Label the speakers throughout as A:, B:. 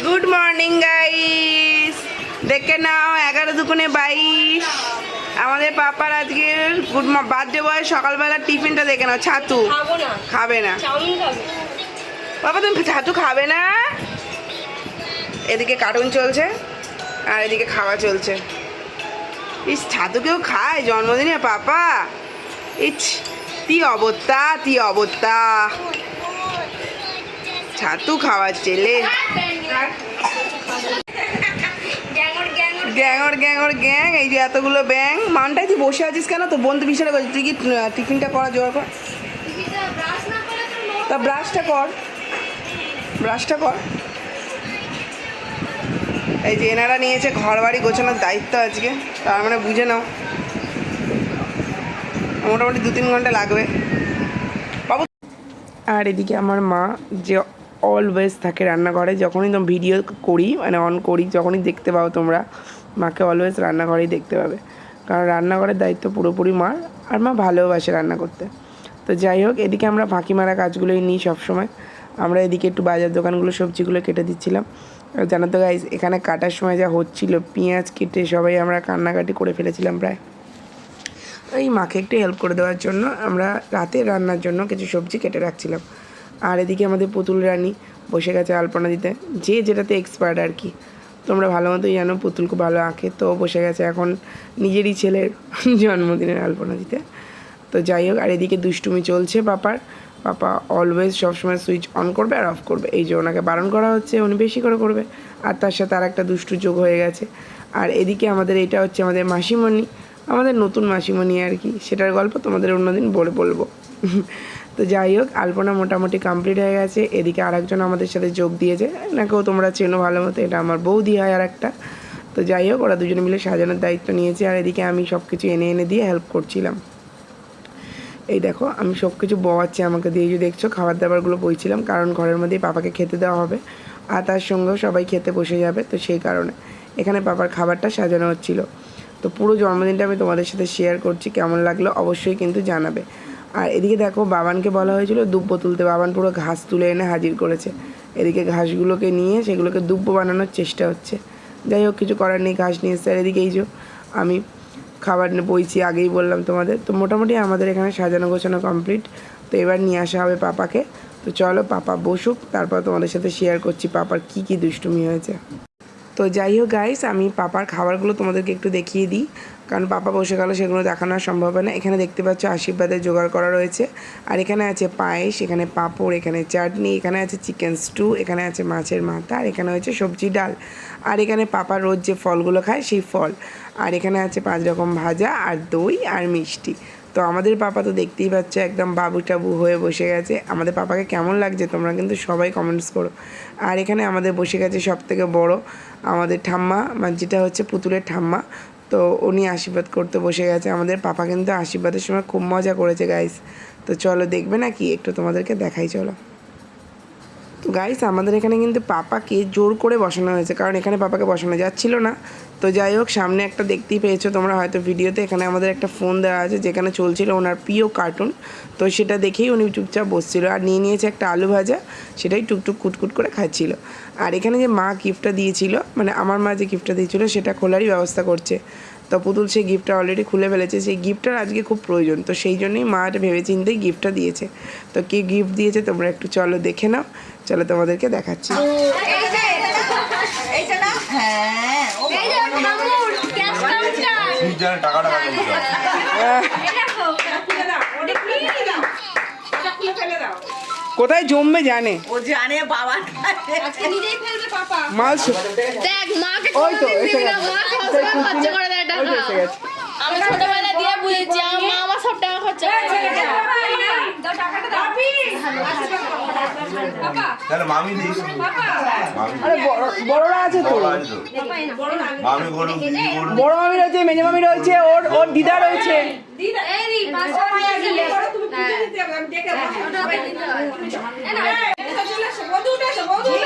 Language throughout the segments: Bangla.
A: গুড মর্নিং গাইস, দেখে নাও 11 দুগুণে 22। আমাদের পাপার আজকে বার্থডে বয়। সকালবেলা টিফিনটা দেখে নাও, ছাতু খাবে না। বাবা তুমি ছাতু খাবে না? এদিকে কার্টুন চলছে আর এদিকে খাওয়া চলছে। ইস, ছাতু কেউ খায় জন্মদিনে পাপা? ইস তি অবস্থা ছাতু খাওয়ার ছেলে। গ্যাং এই যে এতগুলো ব্যাং। মানটাই তুই বসে আছিস কেন? তো বোন তো বিশালে বলছি তুই কি টিফিনটা করা জোগাড় কর। তা ব্রাশটা কর। এই যে এনারা নিয়েছে ঘর বাড়ি গোছানোর দায়িত্ব আজকে, তার মানে বুঝে নাও মোটামুটি 2-3 ঘন্টা লাগবে বাবু। আর এদিকে আমার মা যে অলওয়েজ থাকে রান্নাঘরে, যখনই তো ভিডিও করি মানে অন করি, যখনই দেখতে পাও তোমরা মাকে অলওয়েজ রান্নাঘরেই দেখতে পাবে, কারণ রান্নাঘরের দায়িত্ব পুরোপুরি মার। আর মা ভালোবাসে রান্না করতে। তো যাই হোক, এদিকে আমরা ফাঁকি মারা কাজগুলোই নিই সবসময়। আমরা এদিকে একটু বাজার দোকানগুলো সবজিগুলো কেটে দিচ্ছিলাম। আর জানো তো গাইস, এখানে কাটার সময় যা হচ্ছিল, পেঁয়াজ কেটে সবাই আমরা কান্নাকাটি করে ফেলেছিলাম প্রায়। এই মাকে একটু হেল্প করে দেওয়ার জন্য আমরা রাতে রান্নার জন্য কিছু সবজি কেটে রাখছিলাম। আর এদিকে আমাদের পুতুল রানী বসে গেছে আলপনা দিতে, যে যেটাতে এক্সপার্ট আর কি। তোমরা ভালো মতোই জানো পুতুল খুব ভালো আঁকে, তো বসে গেছে এখন নিজেরই ছেলের জন্মদিনের আলপনা দিতে। তো যাই হোক, আর এদিকে দুষ্টুমি চলছে পাপা অলওয়েজ সবসময় সুইচ অন করবে আর অফ করবে। এই যে ওনাকে বারণ করা হচ্ছে, উনি বেশি করে করবে, আর তার সাথে আর একটা দুষ্টু যোগ হয়ে গেছে। আর এদিকে আমাদের এটা হচ্ছে আমাদের মাসিমণি, আমাদের নতুন মাসিমণি আর কি, সেটার গল্প তোমাদের অন্যদিন বলবো। তো যাই হোক, আলপনা মোটামুটি কমপ্লিট হয়ে গেছে। এদিকে আরেকজন আমাদের সাথে যোগ দিয়েছে, নাকেও তোমরা চেনো ভালো মতো, এটা আমার বৌদি হয় আর একটা। তো যাই হোক, ওরা দুজনে মিলে সাজানোর দায়িত্ব নিয়েছে। আর এদিকে আমি সব কিছু এনে দিয়ে হেল্প করছিলাম। এই দেখো, আমি সব কিছু বওয়াচ্ছি আমাকে দিয়ে, যে দেখছো খাবার দাবারগুলো বইছিলাম, কারণ ঘরের মধ্যেই পাপাকে খেতে দেওয়া হবে আর তার সঙ্গেও সবাই খেতে বসে যাবে। তো সেই কারণে এখানে পাপার খাবারটা সাজানো হচ্ছিলো। তো পুরো জন্মদিনটা আমি তোমাদের সাথে শেয়ার করছি, কেমন লাগলো অবশ্যই কিন্তু জানাবে। আর এদিকে দেখো, বাবানকে বলা হয়েছিল দুব্বো তুলতে, বাবান পুরো ঘাস তুলে এনে হাজির করেছে। এদিকে ঘাসগুলোকে নিয়ে সেগুলোকে দুব্বো বানানোর চেষ্টা হচ্ছে। যাই হোক, কিছু করার নেই, ঘাস নিয়ে এসছে। আর এদিকে এই যে আমি খাবার বইছি, আগেই বললাম তোমাদের। তো মোটামুটি আমাদের এখানে সাজানো গোছানো কমপ্লিট। তো এবার নিয়ে আসা হবে পাপাকে। তো চলো পাপা বসুক, তারপর তোমাদের সাথে শেয়ার করছি পাপার কী দুষ্টুমি হয়েছে। তো যাই হোক গাইস, আমি পাপার খাবারগুলো তোমাদেরকে একটু দেখিয়ে দিই, কারণ পাপা বসে গেল সেগুলো দেখানো সম্ভব হয় না। এখানে দেখতে পাচ্ছ আশীর্বাদের জোগাড় করা রয়েছে। আর এখানে আছে পায়েস, এখানে পাঁপড়, এখানে চাটনি, এখানে আছে চিকেন স্টু, এখানে আছে মাছের মাথা, আর এখানে হচ্ছে সবজি ডাল। আর এখানে পাপা রোজ যে ফলগুলো খায় সেই ফল। আর এখানে আছে 5 রকম ভাজা আর দই আর মিষ্টি। তো আমাদের পাপা তো দেখতেই পাচ্ছ একদম বাবু টাবু হয়ে বসে গেছে। আমাদের পাপাকে কেমন লাগছে তোমরা কিন্তু সবাই কমেন্টস করো। আর এখানে আমাদের বসে গেছে সবথেকে বড় আমাদের ঠাম্মা, মানে যেটা হচ্ছে পুতুলের ঠাম্মা। তো উনি আশীর্বাদ করতে বসে গেছে। আমাদের পাপা কিন্তু আশীর্বাদের সময় খুব মজা করেছে গাইস। তো চলো দেখবে নাকি, একটু তোমাদেরকে দেখাই চলো। তো গাইস, আমাদের এখানে কিন্তু পাপাকে জোর করে বসানো হয়েছে, কারণ এখানে পাপাকে বসানো যাচ্ছিল না। তো যাই হোক, সামনে একটা দেখতেই পেয়েছো তোমরা হয়তো ভিডিওতে, এখানে আমাদের একটা ফোন দেওয়া আছে যেখানে চলছিল ওনার প্রিয় কার্টুন। তো সেটা দেখেই উনি চুপচাপ বসছিল আর নিয়েছে একটা আলু ভাজা, সেটাই টুকটুক কুটকুট করে খাচ্ছিল। আর এখানে যে মা গিফটটা দিয়েছিল, মানে আমার মা যে গিফটটা দিয়েছিল সেটা খোলারই ব্যবস্থা করছে। তো পুতুল সেই গিফটটা অলরেডি খুলে ফেলেছে, সেই গিফটটার আজকে খুব প্রয়োজন। তো সেই জন্যই মা ভেবেচিন্তেই গিফটটা দিয়েছে। তো কে গিফট দিয়েছে তোমরা একটু চলো দেখে নাও। চলো তোমাদেরকে দেখাচ্ছি। কোথায় জমবে জানে, ও জানে বাবা আজকে নিজেই ফেলবে পাপা মাল। দেখ মাকে ওই তো এসে গেছে, মাকে সব খরচ করে দেয় টাকা। আমি ছোটবেলা দিয়ে বুঝেছি, আমার মা আমার সব টাকা খরচ করে দেয়। দাও টাকাটা দাও পাপা, তাহলে মামি দিস পাপা। আরে বড়রা আছে তো, মামি বড় দিদি বড় মামি রয়েছে, মেজো মামি রয়েছে, ওর দিদা রয়েছে। দিদা এই রি 500 টাকা দিলে তুমি পুজো দিতে হবে, আমি ডেকে বসে ওটা হবে দিতে হয়। না এটা চলে আসো, বন্ধু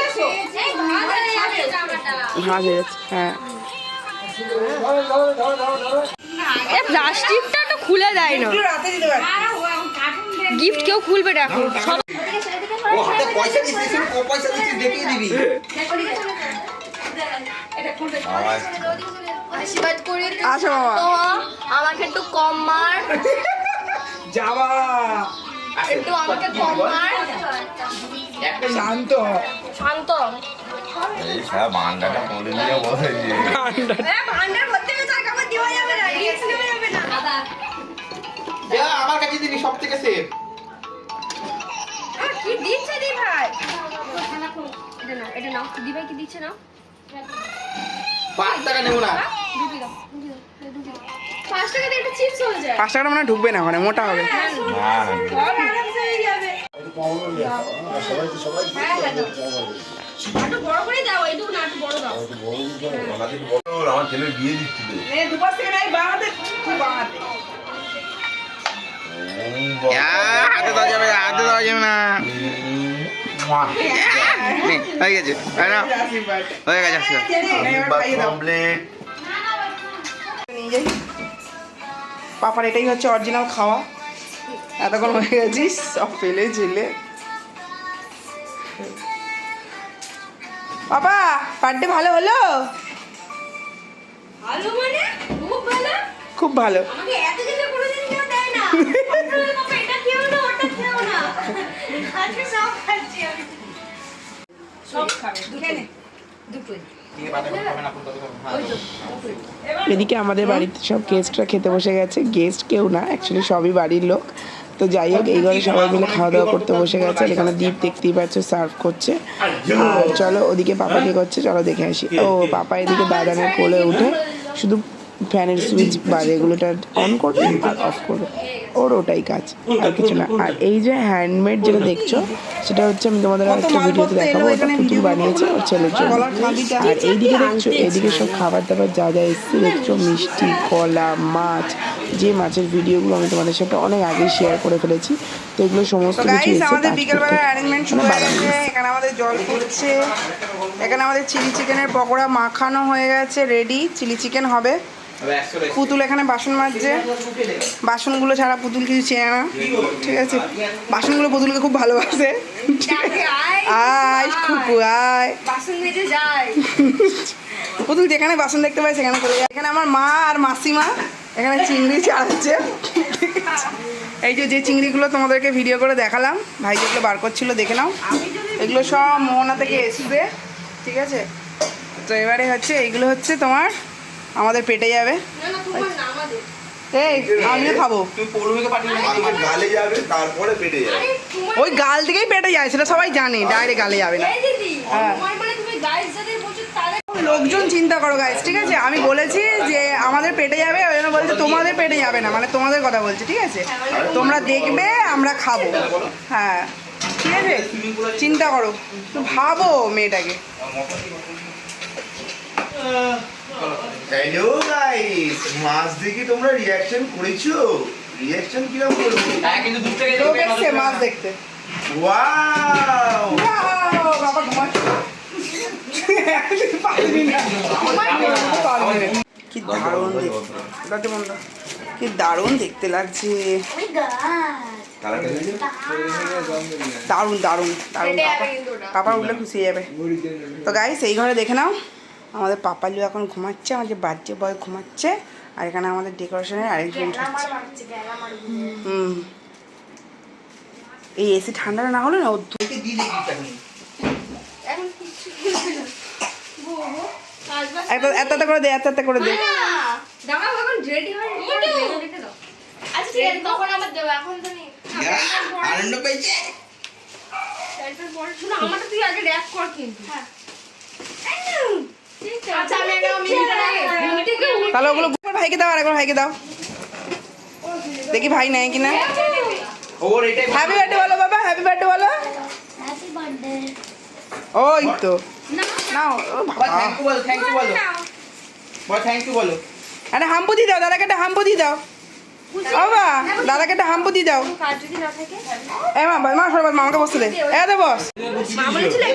A: আসো এই ভাজা যাচ্ছে জামাটা ভাজা যাচ্ছে। হ্যাঁ, এ প্লাস্টিকটা তো খুলে দেয় না, গিফট কেউ খুলবে না এখন। ও হাতে পয়সা দিছিস, ও পয়সা দিছিস দেখিয়ে দিবি।
B: আশীর্বাদ করি।
A: আসো বাবা।
B: আমাকে একটু কম মার,
A: যাবা
B: একটু আমাকে কম মার।
A: শান্ত
B: শান্ত।
C: এই সারা বান্ডাটা কোলে নিয়ে বসেছে।
B: ভান্ডার ভর্তি হয়ে টাকা আমার দেওয়া যাবে না, রিস্ক নেওয়া যাবে না।
D: আমার কাছে দিবি সব থেকে সেফ।
B: কি দিচ্ছে দি ভাই? এটা নাও, দি ভাই কি দিচ্ছে নাও?
D: 5 টাকা নেব না।
B: 5 টাকা দিয়ে একটা চিপস হয়ে যায়।
A: 5 টাকাটা মানে ঢুকবে না ওখানে, মোটা হবে।
C: না না
B: সব আরামসে হয়ে যাবে। একটু বড় করে দাও, এইটুকু না একটু বড় দাও।
C: আমার ছেলে বিয়ে দিচ্ছিল।
A: দুপাশ থেকে নাই, বাঁ হাতে, তুই বাঁ হাতে।
D: হাতে দেওয়া যাবে না, হাতে দেওয়া যাবে না। হয়ে গেছে, তাই না? হয়ে গেছে আজকে।
C: কমপ্লিট।
A: নিয়ে যাই। পাপার এটাই হচ্ছে অরিজিনাল খাওয়া। এতক্ষণ হয়ে গেছিস সব ফেলে ঝেলে। বাবা বার্থডে ভালো হলো?
B: ভালো মানে খুব ভালো।
A: খুব ভালো।
B: আমাকে এত কিছু কোনোদিন কেউ দেয় না। বাবা এটা খেও না, ওটা খেও না। আজকে সব খাচ্ছি আমি। সব খাবে। দুটোই।
A: এদিকে আমাদের বাড়িতে সব গেস্টরা খেতে বসে গেছে। গেস্ট কেউ না, অ্যাকচুয়ালি সবই বাড়ির লোক। তো যাই হোক, এই ঘরে সবাই মিলে খাওয়া দাওয়া করতে বসে গেছে। আর এখানে দীপ দেখতেই পাচ্ছ সার্ভ করছে। আর চলো ওদিকে পাপা কি করছে চলো দেখে আসি। ও পাপা এদিকে দাদানের কোলে উঠে শুধু ফ্যানের সুইচ বা রেগুলেটর অন করবে আর অফ করবে, ওর ওটাই কাজ, আর কিছু না। আর এই যে হ্যান্ডমেড যেটা দেখছো সেটা হচ্ছে আমি তোমাদের একটা ভিডিওতে দেখাবো। ওটা পুতুল বানিয়েছে ওর ছেলের জন্য। আর এইদিকে দেখছো, এইদিকে সব খাবার দাবার যা যা এসছে দেখছো, মিষ্টি, কলা, মাছ, যে মাছের ভিডিওগুলো আমি তোমাদের সাথে অনেক আগে শেয়ার করে ফেলেছি। তো এগুলো সমস্ত কিছু এসে
E: আমাদের বিকেলবেলার অ্যারেঞ্জমেন্ট শুরু হয়ে গেছে। এখানে আমাদের জল ফুটছে, এখানে আমাদের চিলি চিকেনের পকোড়া মাখানো হয়ে গেছে, রেডি। চিলি চিকেন হবে। পুতুল এখানে বাসন মাজছে, বাসনগুলো ছাড়া পুতুল কিছু চেনে না, ঠিক আছে? বাসনগুলো পুতুলকে খুব ভালোবাসে। আয় খুকু আয়,
B: বাসন মেজে যায়।
E: পুতুল যেখানে বাসন দেখতে পায় সেখানে চলে যায়। এখানে আমার মা আর মাসিমা এখানে চিংড়ি চালাচ্ছে। এই যে চিংড়িগুলো তোমাদেরকে ভিডিও করে দেখালাম, ভাই যেগুলো বার করছিল দেখে নাও। এগুলো সব মোহনা থেকে এসবে, ঠিক আছে? তো এবারে হচ্ছে এইগুলো হচ্ছে তোমার আমাদের পেটে যাবে।
B: না না তোমার না আমাদের।
E: এই আমিও খাবো।
D: তুই পৌলমীকে পাঠিয়ে
C: আগে গালে যাবে তারপরে পেটে যাবে।
B: আরে তোমার
E: ওই গাল থেকেই পেটে যায়, সেটা সবাই জানে, ডাইরেক্ট গালে যাবে না।
B: এই দিদি,
E: হ্যাঁ।
B: তোমার মানে তুমি গাইস যাদের বলছো তাদের
E: লোকজন চিন্তা করো গাইস, ঠিক আছে? আমি বলেছি যে আমাদের পেটে যাবে, ওই জন্য বলছে তোমাদের পেটে যাবে না, মানে তোমাদের কথা বলছি, ঠিক আছে? তোমরা দেখবে আমরা খাবো, হ্যাঁ ঠিক আছে? চিন্তা করো, তো ভাবো মেয়েটাকে।
C: হ্যালো গাইস, মাছ দেখে তোমরা রিঅ্যাকশন করেছো? রিঅ্যাকশন কিরকম করবো?
D: হ্যাঁ কিন্তু দূর থেকে
E: লোক
D: দেখবে,
E: এসছে মাছ দেখতে।
C: ওয়াও!
E: Wow, বাবা ঘুমাচ্ছে। পারবি না। পারবি না। কি দারুণ দেখতে, কি দারুণ দেখতে লাগছে। দারুণ দারুণ দারুণ। পাপা উঠলে খুশি হয়ে যাবে। তো গাইস এই ঘরে দেখে নাও, আমাদের পাপালু এখন ঘুমাচ্ছে, আমাদের বাচ্চা বয় ঘুমাচ্ছে, আর এখানে আমাদের ডেকোরেশনের অ্যারেঞ্জমেন্ট হচ্ছে। এই এসি ঠান্ডা না হলে না ও
D: দেখে দিয়ে দেখি তখন।
B: এখন কিছু বলবে না। বলবো কাজবাজ
E: এত করে দে, এত করে দে।
B: দাঁড়াও এখন রেডি হয় রেখে দাও। আচ্ছা ঠিক আছে তখন আবার দেবো, এখন তো নেই।
D: আনন্দ পেয়েছে।
B: তারপর বল শুনো, আমারটা তুই আগে র‍্যাপ কর কিন্তু। হ্যাঁ আচ্ছা আমি একটা মিনিটে
E: তাহলে ওগুলো ভাইকে দাও, আর একবার ভাইকে দাও, দেখি ভাই নেয় কিনা।
D: ওর এটাই
E: হ্যাপি বার্থডে বলো বাবা, হ্যাপি বার্থডে বলো। ওই তো নাও, ও বাবা।
D: থ্যাংক ইউ বলো, থ্যাংক ইউ বলো, বল থ্যাংক ইউ বলো।
E: আরে হাম্পু দিয়ে দাও, দাদাকে একটা হাম্পু দিয়ে দাও। বাবা দাদাকে একটা হাম্পু দিয়ে দাও।
B: কাজ যদি না থাকে
E: এ মা মা সরব, মামাকে বসতে দে। এ দে বস।
B: মা বলেছিলে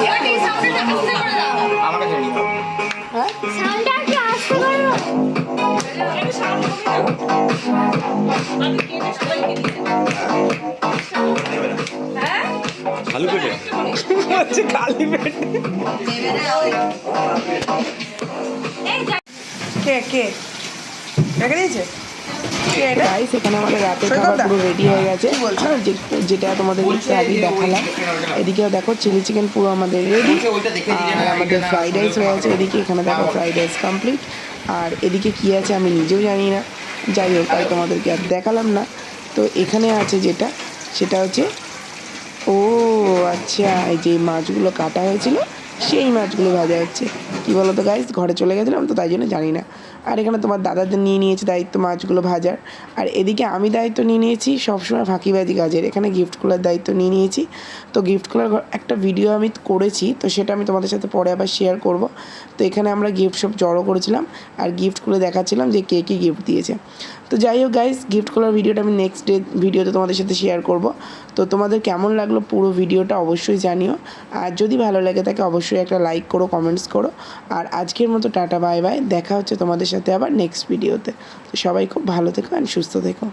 B: এবার এই সাউন্ডটা আস্তে করে দাও।
D: আমাকে ছেড়ে দিও।
E: হ্যাঁ
B: সাউন্ডটা কি আস্তে করো? আমি সাউন্ড আমি কিনে সবাইকে দিতে হ্যাঁ
D: খালু পেটে
E: হচ্ছে খালি পেট।
B: নেবে না ওই এই যা
E: কে কে রেখে দিয়েছে কে এটা?
A: গাইস এখানে আমাদের রাতের
E: সৈকত
A: খাবার
E: দা?
A: পুরো রেডি হয়ে গেছে।
E: কি বলছো?
A: যেটা তোমাদের একটু আগে দেখালাম। এদিকেও দেখো চিলি চিকেন পুরো আমাদের রেডি, আর আমাদের ফ্রাইড রাইস হয়ে আছে এদিকে। এখানে দেখো ফ্রাইড রাইস কমপ্লিট। আর এদিকে কী আছে আমি নিজেও জানি না, যাই হোক তাই তোমাদেরকে আর দেখালাম না। তো এখানে আছে যেটা, সেটা হচ্ছে ও আচ্ছা, এই যে মাছগুলো কাটা হয়েছিল সেই মাছগুলো ভাজা হচ্ছে। কী বলো তো গাইস, ঘরে চলে গেছিলাম তো তাই জন্য জানি না। আর এখানে তোমার দাদাদের নিয়ে নিয়েছে দায়িত্ব মাছগুলো ভাজার, আর এদিকে আমি দায়িত্ব নিয়ে নিয়েছি সবসময় ফাঁকিবাজি কাজের। এখানে গিফট খোলার দায়িত্ব নিয়ে নিয়েছি। তো গিফট খোলার একটা ভিডিও আমি করেছি, তো সেটা আমি তোমাদের সাথে পরে আবার শেয়ার করব। তো এখানে আমরা গিফট সব জড়ো করেছিলাম আর গিফট খুলে দেখাচ্ছিলাম যে কে কী গিফট দিয়েছে। তো যাই হোক গাইস, গিফট খোলার ভিডিওটা আমি নেক্সট ডে ভিডিওতে তোমাদের সাথে শেয়ার করব। তো তোমাদের কেমন লাগলো পুরো ভিডিওটা অবশ্যই জানিও, আর যদি ভালো লাগে থাকে অবশ্যই একটা লাইক করো, কমেন্টস করো। আর আজকের মতো টাটা বাই বাই, দেখা হচ্ছে তোমাদের সাথে আবার নেক্সট ভিডিওতে। তো সবাই খুব ভালো থেকো আর সুস্থ থেকো।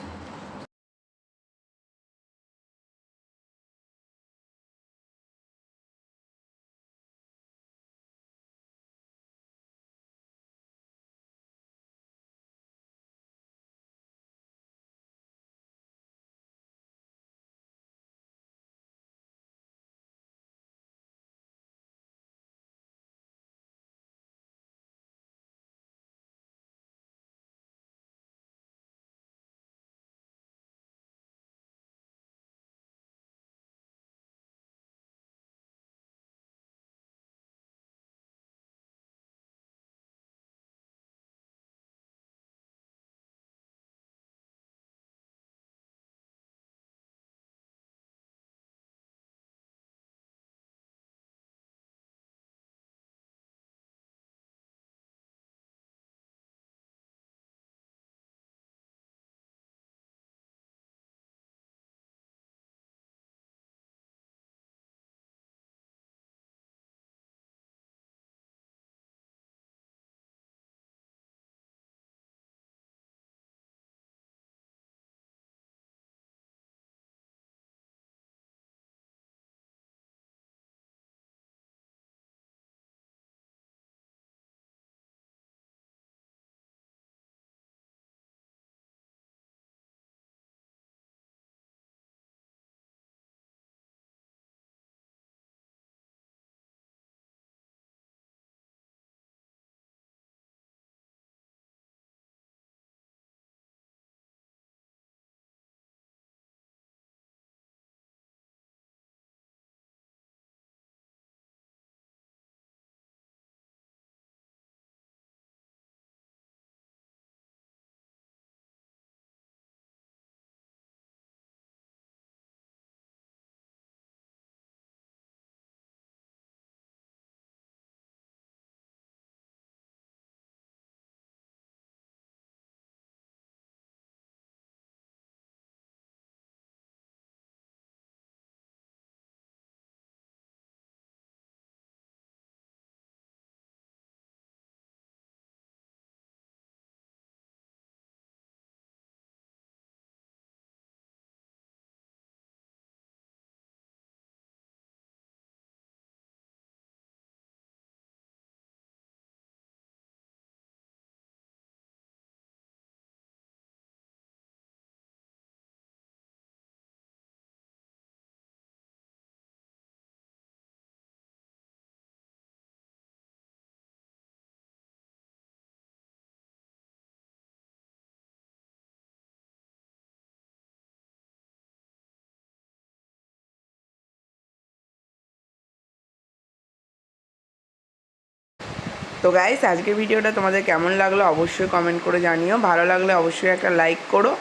A: তো গাইস, আজকের ভিডিওটা তোমাদের কেমন লাগলো অবশ্যই কমেন্ট করে জানিও। ভালো লাগলে অবশ্যই একটা লাইক করো,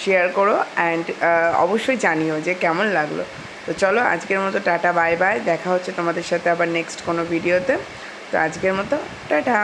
A: শেয়ার করো, অ্যান্ড অবশ্যই জানিও যে কেমন লাগলো। তো চলো আজকের মতো টাটা বাই বাই, দেখা হচ্ছে তোমাদের সাথে আবার নেক্সট কোনো ভিডিওতে। তো আজকের মতো টাটা।